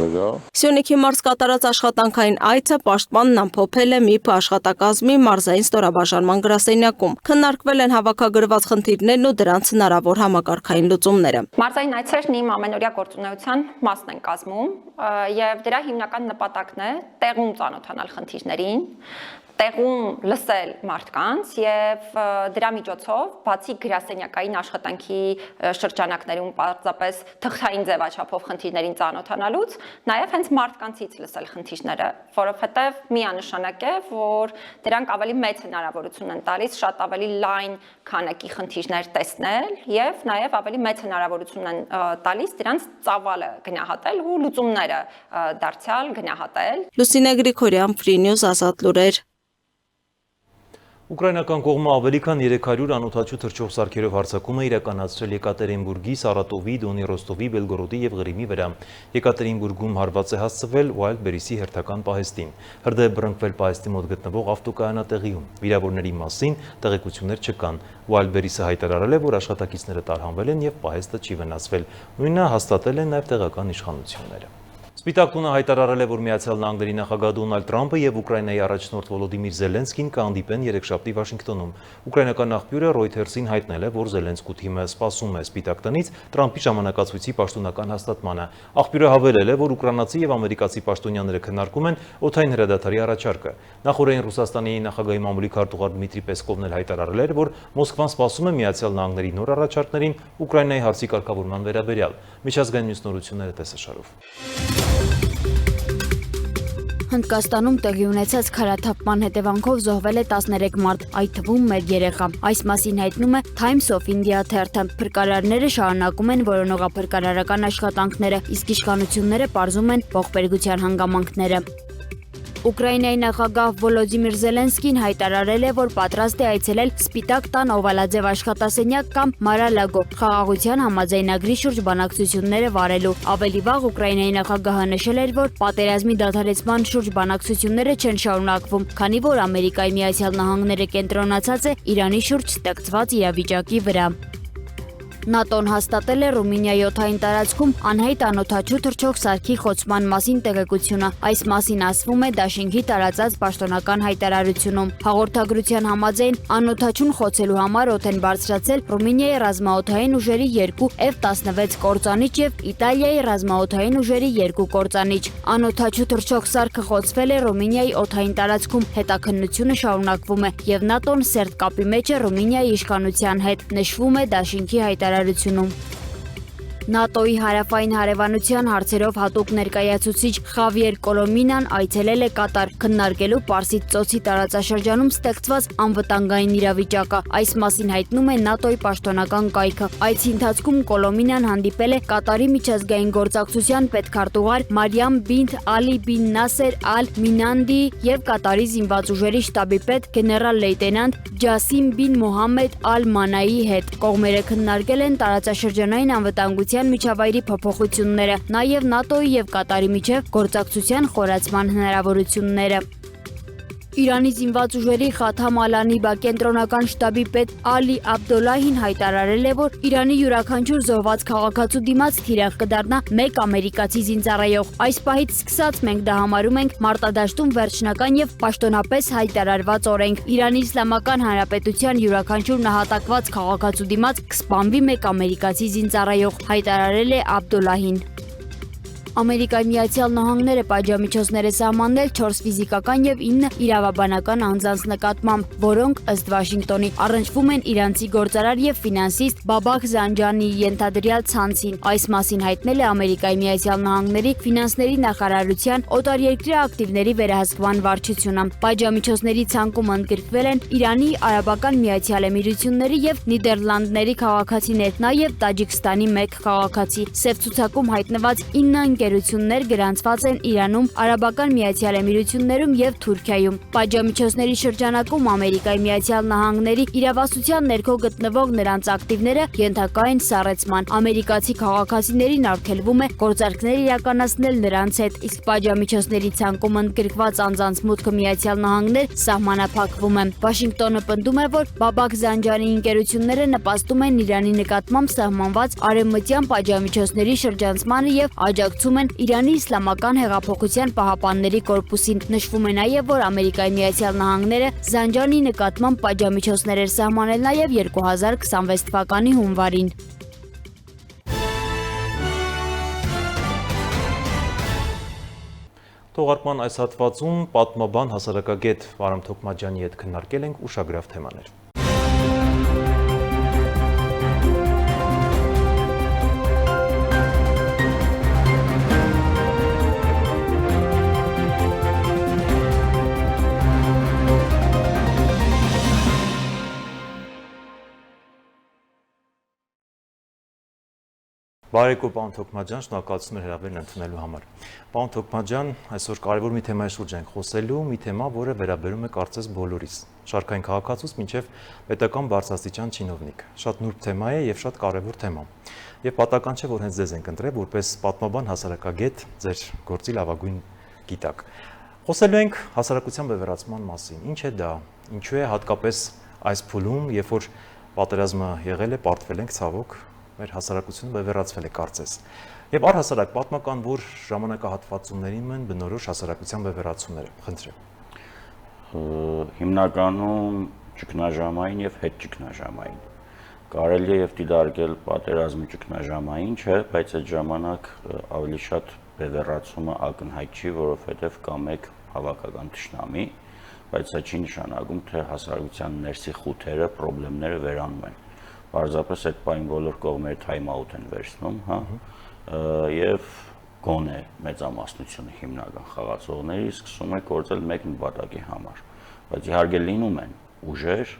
վրա։ Սյունիքի մարզ կատարած աշխատանքային այցը պաշտպանն ամփոփել է ՄԻՊ աշխատակազմի մարզային ստորաբաժանման գրասենյակում։ Քննարկվել են հավաքագրված խնդիրներն ու դրանց հնարավոր համակարգային լուծումները։ Մարզային այցերն իմ ամենօրյա գործունեության մասն են կազմում եւ դրա հիմնական նպատակն է տեղում ծանոթանալ խնդիրներին, տեղում լսել մարդկանց եւ դրա միջոցով բացի գրասենյակային աշխատանքի շրջանակներում պարզապես թղթային ձևաչափով խնդիրներին ծանոթանալուց, նաեւ հենց մարդկանցից լսել խնդիրները, որովհետեւ միանշանակ է, որ դրանք ավելի մեծ հնարավորություն են տալիս շատ ավելի լայն քանակի խնդիրներ տեսնել եւ նաեւ ավելի մեծ հնարավորություն են տալիս դրանց ծավալը գնահատել ու լուծումները դարձյալ գնահատել։ Լուսինե Գրիգորյան, Free News, Ազատ լուրեր։ Ուկրաինական կողմը ավելի քան 300 անօդաչու թռչող սարքերով հարձակում է իրականացրել Եկատերինբուրգի, Սարատովի, Դոնի Ռոստովի, Բելգորոդի եւ Ղրիմի վրա։ Եկատերինբուրգում հարված է հասցվել Wildberries-ի հերթական պահեստին։ Հրդեհ բռնկվել պահեստի մոտ գտնվող ավտոկայանատեղիում։ Վիրավորների մասին տեղեկություններ չկան։ Wildberries-ը հայտարարել է, որ աշխատակիցները տարհանվել են եւ պահեստը չի վնասվել։ Նույնը հաստատել են նաեւ տեղական իշխանությունները։ Սպիտակ տունը հայտարարել է, որ Միացյալ Նահանգների նախագահ Դոնալդ Թրամփը եւ Ուկրաինայի առաջնորդ Վոլոդիմիր Զելենսկին կհանդիպեն երեքշաբթի Վաշինգտոնում։ Ուկրաինական աղբյուրը Reuters-ին հայտնել է, որ Զելենսկու թիմը սպասում է Սպիտակ տնից Թրամփի ժամանակացույցի պաշտոնական հաստատմանը։ Աղբյուրը հավելել է, որ ուկրաինացի եւ ամերիկացի պաշտոնյաները քննարկում են օդային հրադադարի առաջարկը։ Նախորդին Ռուսաստանի նախագահի մամուլի քարտուղար Դմիտրի Պեսկովն էլ հայտարարել էր, որ Մոսկվան սպասում է Միացյալ Նահանգների նոր առաջարկներին Ուկրաինայի հարցի կարգավորման վերաբերյալ։ Միջազգային մյուս նորությունները տեսաշարով։ Հնդկաստանում տեղի ունեցած քարաթափման հետևանքով զոհվել է 13 մարդ, այդ թվում մեկ երեխա։ Այս մասին հայտնում է Times of India թերթը։ Փրկարարները շարունակում են որոնողափրկարարական աշխատանքները, իսկ իշխանությունները պարզում են ողբերգության հանգամանքները։ Ուկրաինայի նախագահ Վոլոդիմիր Զելենսկին հայտարարել է, որ պատրաստ է այցելել Սպիտակ տան օվալաձև աշխատասենյակ կամ Մարալագո խաղաղության համաձայնագրի շուրջ բանակցությունները վարելու։ Ավելի վաղ Ուկրաինայի նախագահը նշել էր, որ պատերազմի դադարեցման շուրջ բանակցությունները չեն շարունակվում, քանի որ Ամերիկայի Միացյալ Նահանգները կենտրոնացած է Իրանի շուրջ ստեղծված իրավիճակի վրա։ ՆԱՏՕ-ն հաստատել է Ռումինիայի օդային տարածքում անհայտ անօդաչու թռչող սարքի խոցման մասին տեղեկությունը։ Այս մասին ասվում է Դաշինքի տարածած պաշտոնական հայտարարությունում։ Հաղորդագրության համաձայն անօդաչուն խոցելու համար օդ են բարձրացել Ռումինիայի ռազմաօդային ուժերի 2 F-16 կործանիչ եւ Իտալիայի ռազմաօդային ուժերի 2 կործանիչ։ Անօդաչու թռչող սարքը խոցվել է Ռումինիայի օդային տարածքում։ Հետաքննությունը շարունակվում է եւ ՆԱՏՕ-ն սերտ կապի մեջ է Ռումինիայի իշխանության հետ, նշվում է Դաշինքի հայտարարությունում։ ՆԱՏՕ-ի հարավային հարևանության հարցերով հատուկ ներկայացուցիչ Խավիեր Կոլոմինան այցելել է Կատար, քննարկելու Պարսից ծոցի տարածաշրջանում ստեղծված անվտանգային իրավիճակը։ Այս մասին հայտնում է ՆԱՏՕ-ի պաշտոնական կայքը։ Այցի ընթացքում Կոլոմինան հանդիպել է Կատարի միջազգային գործակցության պետքարտուղար Մարիամ բինթ Ալի բին Նասեր Ալ Մինանդի եւ Կատարի զինված ուժերի շտաբի պետ գեներալ լեյտենանտ Ջասիմ բին Մոհամմեդ Ալ Մանայի հետ։ Կողմերը քննարկել են տարածաշրջանային անվտանգության միջավայրի փոփոխությունները, նաև ՆԱՏՕ-ի եւ Կատարի միջև գործակցության խորացման հնարավորությունները։ Իրանի զինված ուժերի Խաթամ Ալ-Անիբա կենտրոնական շտաբի պետ Ալի Աբդոլլահին հայտարարել է, որ Իրանի յուրաքանչյուր զոհված քաղաքացու դիմաց թիրախ կդառնա 1 ամերիկացի զինծառայող։ Այս պահից սկսած մենք դա համարում ենք մարտադաշտում վերջնական եւ պաշտոնապես հայտարարված օրենք։ Իրանի Իսլամական Հանրապետության յուրաքանչյուր նահատակված քաղաքացու դիմաց կսպանվի 1 ամերիկացի զինծառայող, հայտարարել է Աբդոլլահին։ Ամերիկայի Միացյալ Նահանգները պատժամիջոցներ է սահմանել 4 ֆիզիկական եւ 9 իրավաբանական անձանց նկատմամբ, որոնք ըստ Վաշինգտոնի առնչվում են իրանցի գործարար եւ ֆինանսիստ Բաբախ Զանջանիի ենթադրյալ ցանցին։ Այս մասին հայտնել է Ամերիկայի Միացյալ Նահանգների ֆինանսների նախարարության օտարերկրյա ակտիվների վերահսկման վարչությունը։ Պատժամիջոցների ցանկում ընդգրկվել են Իրանի, Արաբական Միացյալ Էմիրությունների եւ Նիդերլանդների քաղաքացիներ, նաեւ Տաջիկստանի 1 քաղաքացի։ Սև ցուցակում հայտնված 9 ընկերություններ գրանցված են Իրանում, Արաբական Միացյալ Էմիրություններում եւ Թուրքիայում։ Պատժամիջոցների շրջանակում Ամերիկայի Միացյալ Նահանգների իրավասության ներքո գտնվող նրանց ակտիվները ենթակա են սառեցման։ Ամերիկացի քաղաքացիներին արգելվում է գործարքներ իրականացնել նրանց հետ, իսկ պատժամիջոցների ցանկում ընդգրկված անձանց մուտքը Միացյալ Նահանգներ սահմանափակվում է։ Վաշինգտոնը պնդում է, որ Բաբակ Զանջանի ընկերությունները նպաստում են Իրանի նկատմամբ սահմանված արևմտյան պատժամիջոցների շրջանցմանը եւ աջակցում են Իրանի Իսլամական հեղափոխության պահապանների կորպուսին։ Նշվում է նաև, որ Ամերիկայի Միացյալ Նահանգները Զանջանի նկատմամբ պատժամիջոցներ էր սահմանել նաև 2026 թվականի հունվարին։ Թողարկման այս հատվածում պատմաբան հասարակագետ Վարամ Թոքմաջյանի հետ քննարկել ենք ուշագրավ թեմաներ։ Բարեկո պարոն Թոքմաջյան, շնորհակալություն հրավերն ընդունելու համար։ Պարոն Թոքմաջյան, այսօր կարևոր մի թեմայի շուրջ ենք խոսելու, մի թեմա, որը վերաբերում է կարծես բոլորիս, շարքային քաղաքացուց մինչև պետական բարձրաստիճան չինովնիկ։ Շատ նուրբ թեմա է եւ շատ կարևոր թեմա։ Եվ պատահական չէ, որ հենց ձեզ ենք ընտրել որպես պատմաբան հասարակագետ, ձեր գործի լավագույն գիտակ։ Խոսելու ենք հասարակության բևեռացման մասին։ Ինչ է դա, ինչու է հատկապես այս փուլում, երբ որ պատերազմը եղել է, պարտվել ենք ցավոք, մեր հասարակությունը բևեռացվել է կարծես։ Եվ առհասարակ պատմական որ ժամանակահատվածումներին են բնորոշ հասարակության բևեռացումները։ Խնդրեմ։ Հիմնականում ճգնաժամային եւ հետճգնաժամային։ Կարելի է եւ դիտարկել պատերազմը ճգնաժամային չէ, բայց այդ ժամանակ ավելի շատ բևեռացումը ակնհայտ չի, որովհետեւ կա մեկ հավաքական թշնամի, բայց սա չի նշանակում, թե հասարակության ներսի խութերը, խնդիրները վերանում են։ Պարզապես այդ պայն բոլոր կողմերը թայմ-աութ են վերցնում, հա, եւ գոնե մեծամասնությունը հիմնական խաղացողների սկսում է գործել մեկ նպատակի համար, բայց իհարկե լինում են ուժեր,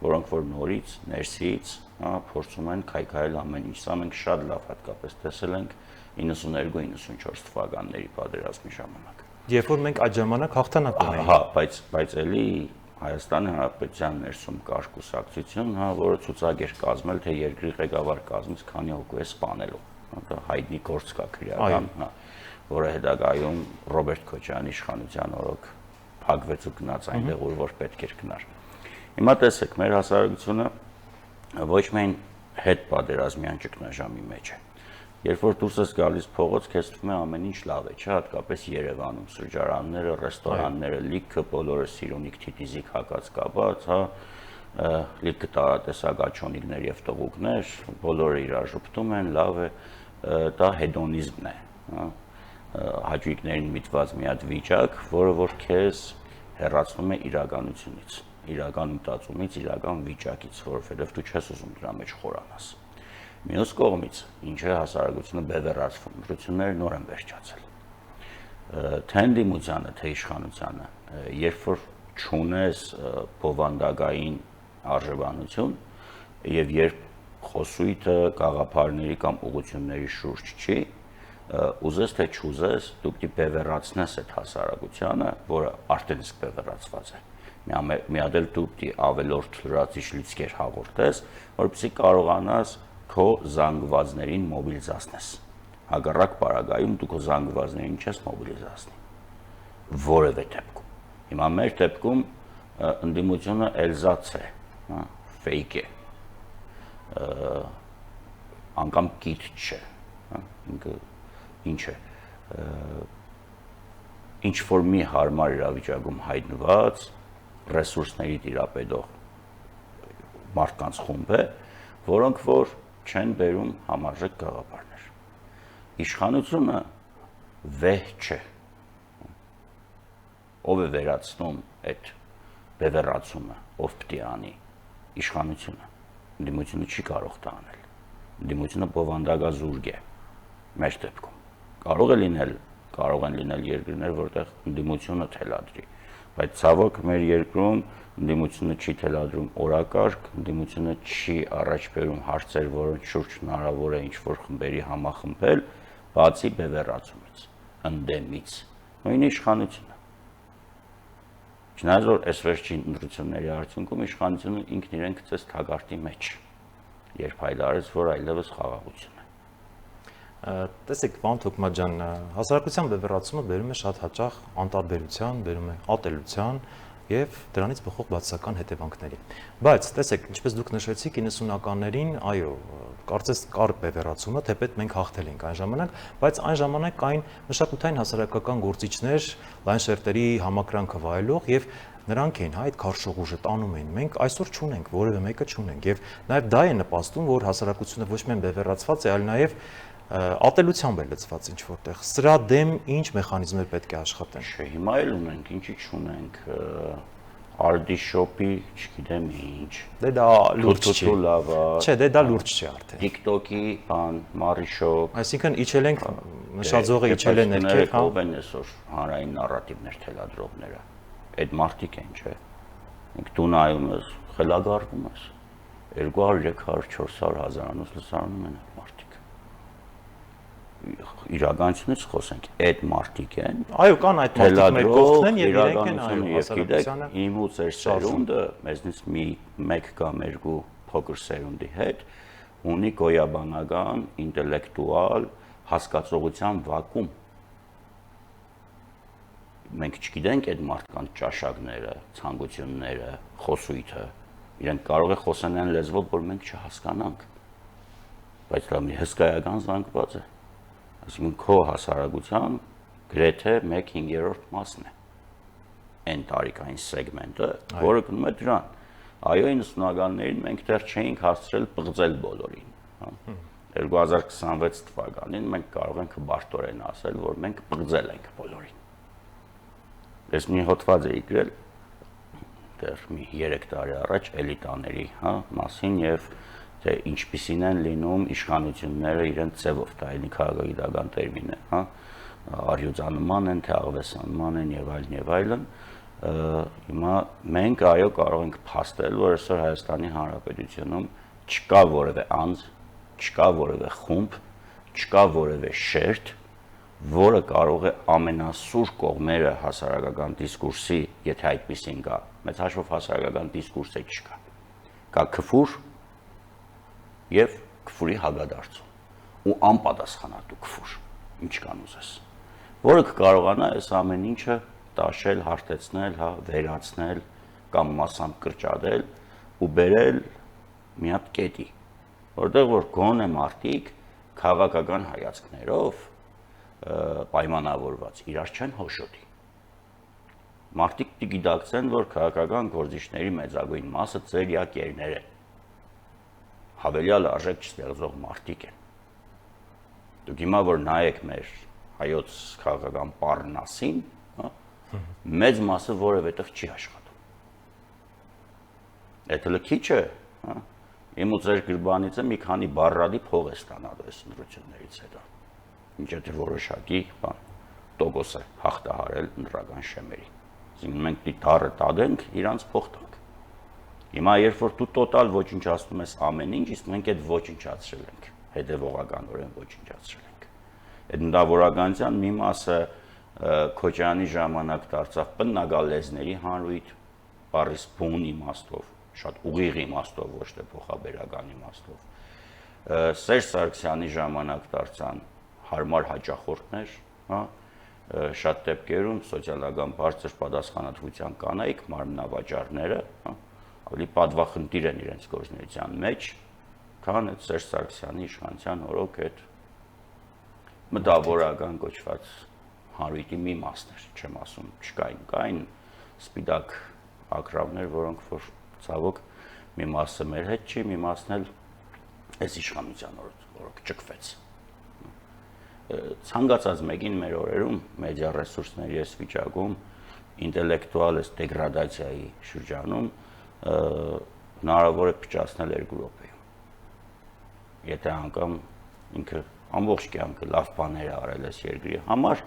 որոնք որ նորից, ներսից, հա, փորձում են քայքայել ամեն ինչ, սա մենք շատ լավ հատկապես տեսել ենք 92-94 թվականների պատերազմի ժամանակ։ Երբ որ մենք այդ ժամանակ հաղթանակ ունեինք։ Հա, բայց էլի Հայաստանի Հանրապետության ներսում կար կուսակցություն, հա, որը ցուցակ էր կազմել, թե երկրի ղեկավար կազմից քանի հոգու է սպանելու։ Դա հայտնի գործ կա քրեական, հա, որը հետագայում Ռոբերտ Քոչարյանի իշխանության օրոք փակվեց ու գնաց այնտեղ, որ պետք էր գնար։ Հիմա տեսեք, մեր հասարակությունը ոչ միայն հետ պատերազմյան ճգնաժամի մեջ է։ Երբ որ դուրս ես գալիս փողոց, քեզ թվում է ամեն ինչ լավ է, չէ՞, հատկապես Երևանում, սրճարանները, ռեստորանները, լիքը, բոլորը սիրունիկ թիթիզիկ հակած կապած, հա, լիքը տարատեսակ աչոնիկներ եւ տղուկներ, բոլորը իրար ժպտում են, լավ է, դա հեդոնիզմն է, հա, հաճույքներին միտված մի հատ վիճակ, որը որ քեզ հեռացնում է իրականությունից, իրական մտածումից, իրական վիճակից, որովհետեւ դու չես ուզում դրա մեջ խորանաս։ Մյուս կողմից, ինչ է հասարակությունը բևեռացվում, ընտրությունները նոր են վերջացել։ Թե ընդդիմությանը, թե իշխանությանը, երբ որ չունես բովանդակային արժևանություն եւ երբ խոսույթը գաղափարների կամ ուղղությունների շուրջ չի, ուզես թե չուզես, դու պիտի բևեռացնես այդ հասարակությանը, որը արդեն իսկ բևեռացված է։ Մի հատ էլ դու պիտի ավելորդ լրացիչ լիցքեր հաղորդես, որպեսզի կարողանաս քո զանգվածներին մոբիլիզացնես։ Հակառակ պարագայում դու քո զանգվածներին չես մոբիլիզացնի։ Որևէ դեպքում։ Հիմա մեր դեպքում ընդդիմությունը Էլզաց է, հա, ֆեյք է։ Անգամ կիտ չէ, հա, ինքը ինչ է։ Ինչ որ մի հարմար իրավիճակում հայտնված ռեսուրսների տիրապետող մարդկանց խումբ է, որոնք որ չեն բերում համարժեք գաղափարներ։ Իշխանությունը վեհ չէ։ Ով է վերացնում այդ բևեռացումը, ով պիտի անի իշխանությունը։ Ընդդիմությունը չի կարող դա անել։ Ընդդիմությունը բովանդակազուրկ է մեր դեպքում։ Կարող են լինել երկրներ, որտեղ ընդդիմությունը թելադրի, բայց ցավոք մեր երկրում ընդդիմությունը չի թելադրում օրակարգ, ընդդիմությունը չի առաջ բերում հարցեր, որոնց շուրջ հնարավոր է ինչ-որ խմբերի համախմբել, բացի բևեռացումից, ընդդեմից, նույն իշխանությունը։ Չնայած որ այս վերջին ընտրությունների արդյունքում իշխանությունը ինքն իրեն գցեց թագարտի մեջ, երբ հայտարարեց, որ այլևս խաղաղություն է։ Տեսեք, պարոն Թոքմաջյան, հասարակության բևեռացումը բերում է շատ հաճախ անտարբերության, բերում է ատելության եւ դրանից բխող բացասական հետևանքների։ Բայց տեսեք, ինչպես դուք նշեցիք 90-ականներին, այո, կարծես կար բևեռացումը, թեպետ մենք հաղթել ենք այն ժամանակ, բայց այն ժամանակ կային մշակութային հասարակական գործիչներ, լայն շերտերի համակրանքը վայելող եւ նրանք էին, հա, այդ քարշող ուժը տանում էին։ Մենք այսօր չունենք, որևէ մեկը չունենք եւ նաեւ դա է նպաստում, որ հասարակությունը ոչ միայն բևեռացված է, այլ նաեւ ատելությամբ է լցված ինչ որտեղ։ Սրա դեմ ինչ մեխանիզմներ պետք է աշխատեն։ Չէ, հիմա էլ ունենք, ինչի չունենք, Ardishop-ի, չգիտեմ ինչ։ Դե դա լուրջ չի։ Չէ, դե դա լուրջ չի արդեն։ TikTok-ի, բան, Marishop։ Այսինքն իջել ենք նշաձողը իջել է ներքև, հա։ Ով են այսօր հանրային նարատիվներ թելադրողները։ Այդ մարդիկ են, չէ։ Ինք դու նայում ես, խելագարվում ես։ 200, 300, 400 հազարանոց լսարանում են այդ մարդիկ։ Իրականությունից խոսենք, այդ մարդիկ են։ Այո, կան այդ մարդիկ մեր կողքն են եւ իրենք են այո, հասարակությանը։ Իմ ու ձեր սերունդը, մեզնից մեկ կամ երկու փոքր սերունդի հետ ունի գոյաբանական, ինտելեկտուալ հասկացողության վակուում։ Մենք չգիտենք այդ մարդկանց ճաշակները, ցանկությունները, խոսույթը։ Իրենք կարող է խոսեն այն լեզվով, որ մենք չհասկանանք։ Բայց դա մի հսկայական զանգված է։ Այսինքն քո հասարակության գրեթե 1/5 մասն է այն տարիքային սեգմենտը, որը գնում է դրան։ Այո, 90-ականներին մենք դեռ չէինք հասցրել պղծել բոլորին, հա։ 2026 թվականին մենք կարող ենք բարտորեն ասել, որ մենք պղծել ենք բոլորին։ Ես մի հոդված էի գրել դեռ մի 3 տարի առաջ էլիտաների, հա, մասին եւ թե ինչպիսին են լինում իշխանությունները իրենց ձևով, դա էլի քաղաքագիտական տերմին է, հա, արյուծանման են, թե աղվեսանման են եւ այլն, հիմա մենք այո կարող ենք փաստել, որ այսօր Հայաստանի Հանրապետությունում չկա որևէ անձ, չկա որևէ խումբ, չկա որևէ շերտ, որը կարող է ամենասուր կողմերը հասարակական դիսկուրսի, եթե այդպեսին կա, մեծ հաշվով հասարակական դիսկուրս է չկա, կա քֆուր եւ քֆուրի հագադարձում ու անպատասխանատու քֆուր, ինչ կան ուզես, որը կկարողանա այս ամեն ինչը տաշել, հարթեցնել, հա, վերացնել կամ մասամբ կրճատել ու բերել մի հատ կետի, որտեղ որ գոնե մարդիկ քաղաքական հայացքներով պայմանավորված իրար չեն հոշոտի։ Մարդիկ գիտակցեն, որ քաղաքական գործիչների մեծագույն մասը ձեր յակերներ են։ Հավելյալ արժեք չստեղծող մարդիկ են։ Դուք հիմա որ նայեք մեր հայոց քաղաքական պառնասին, հա, մեծ մասը որևէտեղ չի աշխատում։ Այդ հələ քիչ է, հա, իմ ու ձեր գրբանից է մի քանի բառադի փող է ստանալու այս ընտրություններից հետո։ Ինչ եթե որոշակի բան տոկոս է հաղթահարել ընտրական շեմերի։ Այսինքն մենք դիտարը տադենք, իրանց փող տանք։ Հիմա երբ որ դու տոտալ ոչնչացնում ես ամեն ինչ, իսկ մենք այդ ոչնչացրել ենք, հետևողականորեն ոչնչացրել ենք։ Այդ ընդհանրականության մի մասը Քոչարյանի ժամանակ դարձավ բնագալեզների հանրույթ, բառիս բուն իմաստով, շատ ուղիղ իմաստով, ոչ թե փոխաբերական իմաստով։ Սերժ Սարգսյանի ժամանակ դարձան հարմար հաճախորդներ, հա, շատ դեպքերում սոցիալական բարձր պատասխանատվության կանայք, մարմնավաճառները, հա, ավելի պատվախնդիր են իրենց գործունեության մեջ, քան այդ Սերժ Սարգսյանի իշխանության օրոք այդ մտավորական կոչված հանրույթի մի մասներ, չեմ ասում, չկային սպիտակ ակրավներ, որոնք որ ցավոք մի մասը մեր հետ չի, մի մասն էլ այս իշխանության օրոք ճկվեց։ Ցանկացած մեկին մեր օրերում մեդիա ռեսուրսների այս վիճակում ինտելեկտուալ այս դեգրադացիայի շրջանում հնարավոր է փչացնել 2 րոպեում։ Եթե անգամ ինքը ամբողջ կյանքը լավ բաներ արել այս երկրի համար,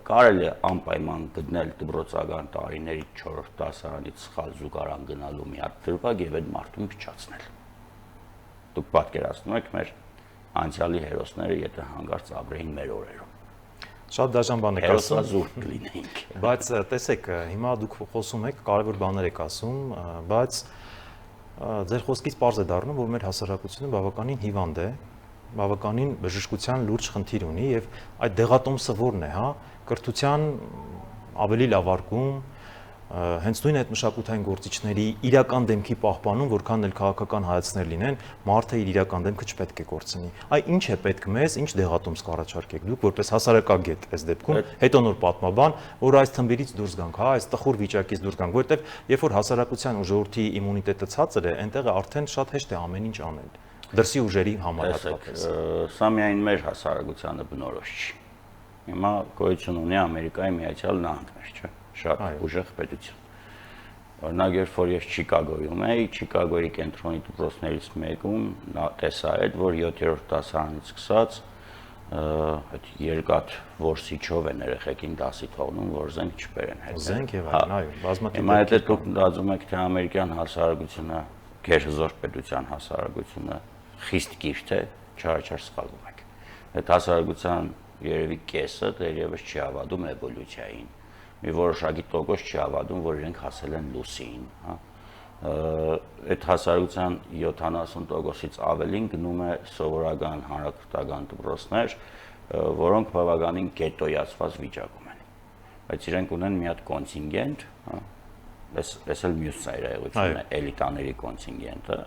կարելի է անպայման գտնել դպրոցական տարիների 4-րդ դասարանից սխալ զուգարան գնալու մի հատ դրվագ եւ այդ մարդուն փչացնել։ Դուք պատկերացնում եք մեր անցյալի հերոսները, եթե հանգարց ապրեին մեր օրերում։ Շատ դաժան բան եք ասում, հերոսազուրկ կլինեինք։ բայց տեսեք, հիմա դուք խոսում եք, կարևոր բաներ եք ասում, բայց ձեր խոսքից պարզ է դառնում, որ մեր հասարակությունը բավականին հիվանդ է, բավականին բժշկության լուրջ խնդիր ունի եւ այդ դեղատոմսը ո՞րն է, հա, կրթության ավելի լավարկում, հենց նույն այդ մշակութային գործիչների իրական դեմքի պահպանում, որքան էլ քաղաքական հայացքներ լինեն, մարդը իր իրական դեմքը չպետք է կորցնի։ Այ ինչ է պետք մեզ, ինչ դեղատոմս կառաջարկեք դուք, որպես հասարակագետ այս դեպքում, հետո նոր պատմաբան, որ այս թմբիրից դուրս գանք, հա, այս տխուր վիճակից դուրս գանք, որովհետև երբ որ հասարակության ու ժողովրդի իմունիտետը ցածր է, այնտեղ արդեն շատ հեշտ է ամեն ինչ անել։ Դրսի ուժերի համար հատկապես։ Սա միայն մեր հասարակությանը բնորոշ չի։ Հիմա գոյություն ունի Ամերիկայի Միացյալ Նահանգներ, չէ՞, շատ ուժեղ պետություն։ Օրինակ, երբ որ ես Չիկագոյում էի, Չիկագոյի կենտրոնի դպրոցներից մեկում տեսա այդ, որ 7-րդ դասարանից սկսած այդ երկաթ որսիչով են երեխեքին դասի թողնում, որ զենք չբերեն հետ։ Զենք եւ այլն, այո, բազմաթիվ։ Հիմա եթե դուք մտածում եք, թե ամերիկյան հասարակությունը, գերհզոր պետության հասարակությունը խիստ կիրթ է, չարաչար սխալվում եք։ Այդ հասարակության երևի կեսը դեռևս չի հավատում էվոլյուցիային։ Մի որոշակի տոկոս չի հավատում, որ իրենք հասել են լուսին, հա։ Այդ հասարակության 70%-ից ավելին գնում է սովորական հանրակրթական դպրոցներ, որոնք բավականին գետոյացված վիճակում են։ Բայց իրենք ունեն մի հատ կոնտինգենտ, հա, այս էլ մյուս ծայրահեղությունն է, էլիտաների կոնտինգենտը,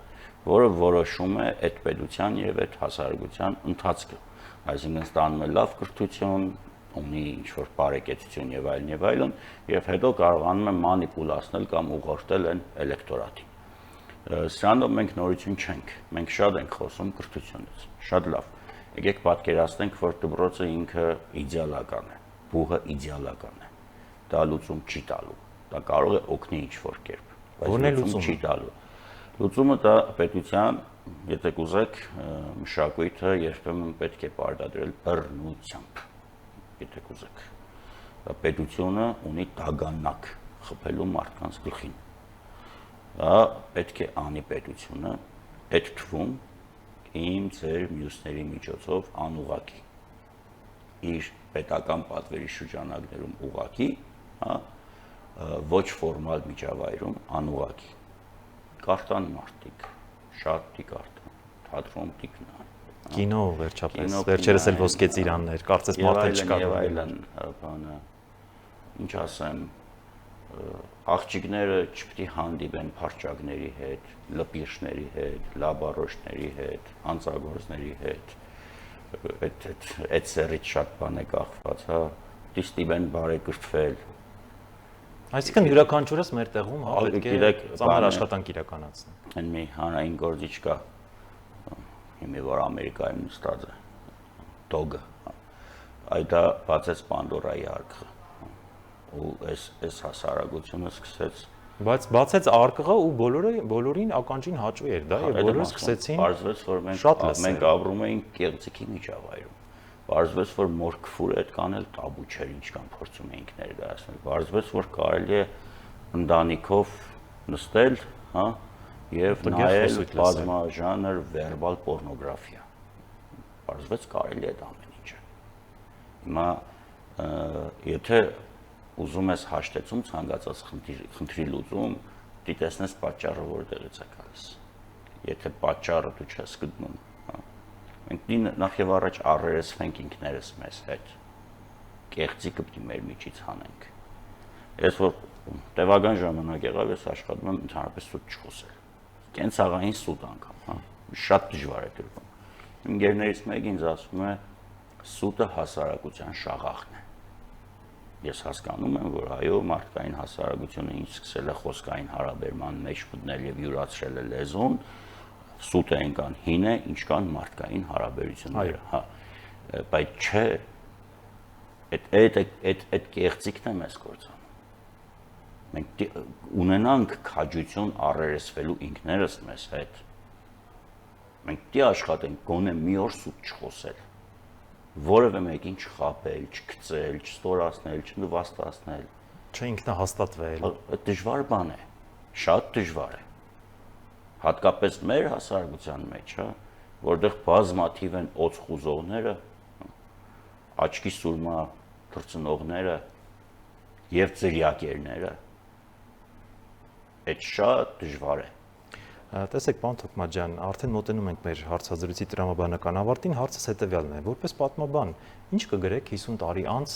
որը որոշում է այդ պետության եւ այդ հասարակության ընթացքը։ Այսինքն ստանում է լավ կրթություն, ունի ինչ-որ բարեկեցություն եւ այլն, եւ հետո կարողանում է մանիպուլացնել կամ ուղղորդել այն էլեկտորատին։ Սրանով մենք նորություն չենք, մենք շատ ենք խոսում կրթությունից, շատ լավ։ Եկեք պատկերացնենք, որ դպրոցը ինքը իդեալական է, բուհը իդեալական է, դա լուծում չի տալու, դա կարող է օգնի ինչ-որ կերպ, բայց լուծում չի տալու։ Լուծումը դա պետության, եթե կուզեք, մշակույթը երբեմն պետք է պարտադրել բռնությամբ, եթե կուզեք։ Պետությունը ունի տագանակ խփելու մարդկանց գլխին։ Դա պետք է անի պետությունը, այդ թվում իմ ձեր մյուսների միջոցով անուղղակի իր պետական պատվերի շրջանակներում ուղղակի, հա, ոչ ֆորմալ միջավայրում անուղղակի։ Կարտան մարդիկ, շատ տիկարտան, թատրոն տիկնան, կինո վերջապես, վերջերս էլ ոսկե ծիրաններ, կարծես մարդը չկա։ Եվ այլն, բանը, ինչ ասեմ, աղջիկները չպետք է հանդիպեն փարչակների հետ, լպիրջների հետ, լաբարոշների հետ, հանցագործների հետ, այդ սերից շատ բան է կախված, հա, դիստիվեն բարեկրթվել։ Այսինքն յուրաքանչյուրս մեր տեղում հա պետք է ծանր աշխատանք իրականացնել։ Այն մի հանրային գործիչ կա, հիմի որ Ամերիկայում նստած է, դոգը, այդ դա բացեց Պանդորայի արկղը, ու այս հասարակությունը սկսեց։ Բայց բացեց արկղը ու բոլորին ականջին հաճույ էր դա, եւ բոլորը սկսեցին։ Պարզվեց, որ մենք ապրում էինք կեղծիքի միջավայրում։ Պարզվեց, որ մոր քֆուրը այդքան էլ տաբու չէր, ինչքան փորձում էինք ներկայացնել։ Պարզվեց, որ կարելի է ընտանիքով նստել, հա, եւ նայել բազմաժանր վերբալ պորնոգրաֆիա։ Պարզվեց կարելի է այդ ամեն ինչը։ Հիմա եթե ուզում ես հաշտեցում ցանկացած խնդրի լուծում, դիտեսնես պատճառը որտեղից է գալիս։ Եթե պատճառը դու չես գտնում, հա, մենք նախ եւ առաջ առերեսվենք ինքներս մեզ հետ։ Կեղծիկը պիտի մեր միջից հանենք։ Ես որ տևական ժամանակ եղավ, ես աշխատում եմ ընդհանրապես սուտ չխոսել։ Կենցաղային սուտ անգամ, հա, շատ դժվար է դրվում։ Իմ գերներից մեկը ինձ ասում է, սուտը հասարակության շաղախն է։ Ես հասկանում եմ, որ այո, մարդկային հասարակությունը ինչ սկսել է խոսքային հարաբերման մեջ մտնել եւ յուրացրել է լեզուն, սուտը այնքան հին է, ինչքան մարդկային հարաբերությունները, հա, բայց չէ, այդ կեղծիքն է մեզ կործանում։ Մենք ունենանք քաջություն առերեսվելու ինքներս մեզ հետ։ Մենք դի աշխատենք գոնե մի օր սուտ չխոսել, որևէ մեկին չխաբել, չգծել, չստորացնել, չնվաստացնել, չինքնահաստատվել։ Դժվար բան է, շատ դժվար է։ Հատկապես մեր հասարակության մեջ, հա, որտեղ բազմաթիվ են օծ խուզողները, աչքի սուրմա թռցնողները եւ ձրիակերները, այդ շատ դժվար է։ Տեսեք, պարոն Թոքմաջյան, արդեն մոտենում ենք մեր հարցազրույցի տրամաբանական ավարտին, հարցս հետեւյալն է. որպես պատմաբան, ինչ կգրեք 50 տարի անց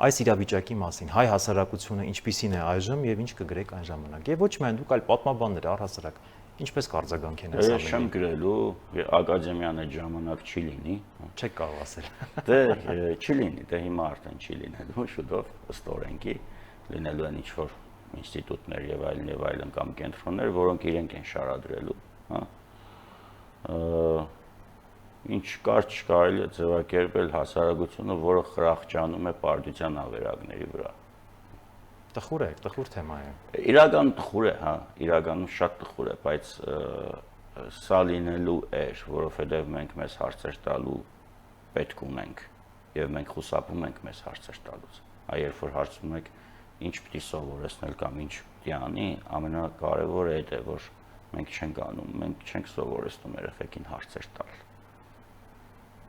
այս իրավիճակի մասին, հայ հասարակությունը ինչպիսին է այժմ եւ ինչ կգրեք այն ժամանակ։ Եվ ոչ միայն դուք, այլ պատմաբաններ առհասարակ, ինչպես կարձագանքեն այս ամենը։ Ես չեմ գրելու, ակադեմիան այդ ժամանակ չի լինի։ Չեք կարող ասել։ Դե չի լինի, դե հիմա արդեն չի լինելու, շուտով ըստ օրենքի լինելու են ինչ-որ ինստիտուտներ եւ այլն կամ կենտրոններ, որոնք իրենք են շարադրելու, հա։ ինչ կար չկարելի է ձևակերպել հասարակությունը, որը խրախճանում է պարտության ավերակների վրա։ Տխուր թեմա է։ Իրական տխուր է, հա, իրականում շատ տխուր է, բայց սա լինելու էր, որովհետև մենք մեզ հարցեր տալու պետք ունենք եւ մենք խուսափում ենք մեզ հարցեր տալուց։ Երբ որ հարցում եք ինչ պիտի սովորեցնել կամ ինչ պիտի անի, ամենակարևորը դա է, որ մենք չենք անում, մենք չենք սովորեցնում երեխեքին հարցեր տալ։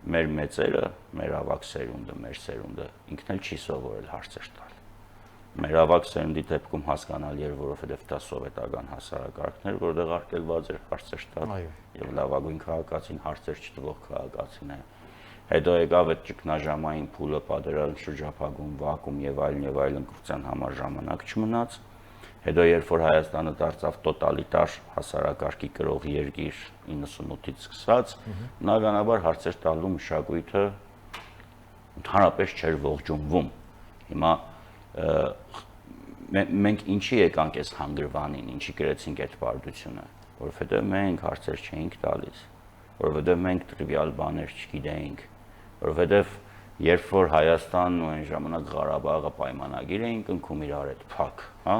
Մեր մեծերը, մեր ավակ սերունդը, մեր սերունդը ինքն էլ չի սովորել հարցեր տալ։ Մեր ավակ սերունդի դեպքում հասկանալի էր, որովհետև դա սովետական հասարակարգն էր, որտեղ արգելված էր հարցեր տալ, եւ լավագույն քաղաքացին հարցեր չտվող քաղաքացին է։ Հետո եկավ այդ ճգնաժամային փուլը, պատերազմ շրջափակում, վակուում եւ այլն կրթության համար ժամանակ չմնաց։ Հետո երբ որ Հայաստանը դարձավ տոտալիտար հասարակարգի կրող երկիր 98-ից սկսած, բնականաբար հարցեր տալու մշակույթը ընդհանրապես չէր ողջունվում։ Հիմա մենք ինչի եկանք այս հանգրվանին, ինչի գրեցինք այդ պարտությունը, որովհետև մենք հարցեր չէինք տալիս, որովհետև մենք տրիվիալ բաներ չգիտեինք, որովհետև երբ որ Հայաստանն ու այն ժամանակ Ղարաբաղը պայմանագիր էին կնքում իրար հետ փակ, հա,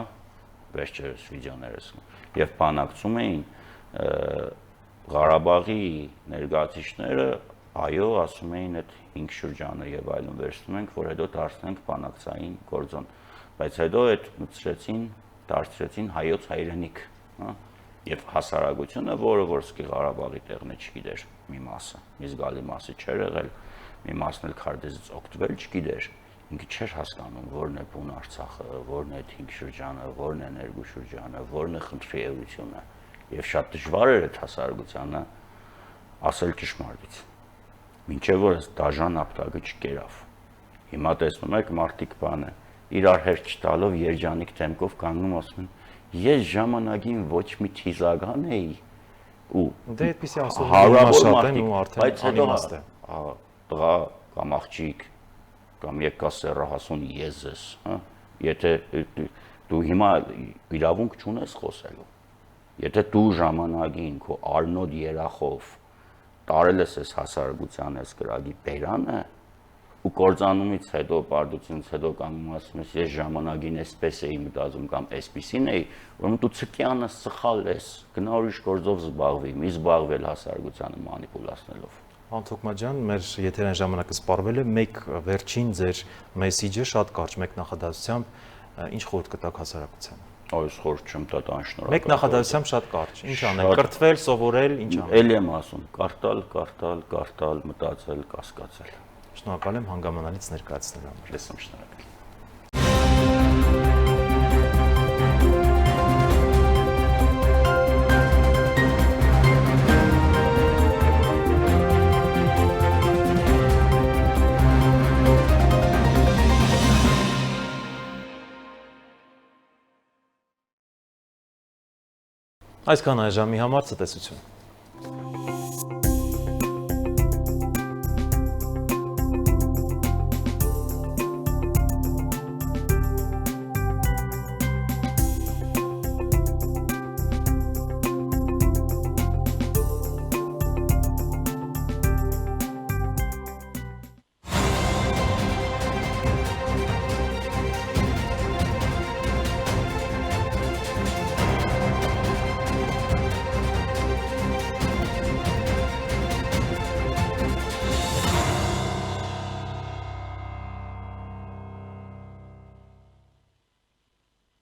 վերջերս վիդեոներս եւ բանակցում էին Ղարաբաղի ներկայացիչները, այո, ասում էին այդ 5 շրջանը եւ այլն վերցնում ենք, որ հետո դարձնենք բանակցային գործոն, բայց հետո այդ մտցրեցին, դարձրեցին հայոց հայրենիք, հա, եւ հասարակությունը, որը որ սկի Ղարաբաղի տեղն է չգիտեր մի մասը, մի զգալի մասը չէր եղել, մի մասն էլ քարտեզից օգտվել չգիտեր, ինքը չէր հասկանում որն է բուն Արցախը, որն է 5 շրջանը, որն է ներգու շրջանը, որն է խնդրի էությունը, եւ շատ դժվար էր այդ հասարակությանը ասել ճշմարտից։ Մինչեւ որ դաժան ապտակը չկերավ։ Հիմա տեսնում եք մարդիկ բանը իրար հերթ չտալով երջանիկ դեմքով կանգնում ասում են ես ժամանակին ոչ մի թիզական էի ու դե այդպեսի ասողներ շատ են ու արդեն անիմաստ է։ Տղա կամ աղջիկ կամ եկա սեռահասուն ես ես, հա, եթե դու հիմա իրավունք չունես խոսելու, եթե դու ժամանակին քո արնոտ երախով տարել ես այս հասարակության այս գրագի բերանը ու կործանումից հետո, պարտությունից հետո կամ ասում ես ես ժամանակին այսպես էի մտածում կամ այսպեսին էի, ուրեմն դու ցկյանս սխալ ես, գնա ուրիշ գործով զբաղվի, մի զբաղվել հասարակությանը մանիպուլացնելով։ Թոքմա ջան, մեր եթերային ժամանակը սպառվել է, մեկ վերջին ձեր մեսիջը շատ կարճ, մեկ նախադասությամբ, ինչ խորհուրդ կտաք հասարակությանը։ Այս խորհուրդ չեմ տա տան շնորհակալ։ Մեկ նախադասությամբ շատ կարճ։ Ինչ անել, կրթվել, սովորել, ինչ անել։ Էլի եմ ասում, կարդալ, մտածել, կասկածել։ Շնորհակալ եմ հանգամանալից ներկայացնելու համար։ Լսում շնորհակալ։ Այսքան այժմի համար ցտեսություն։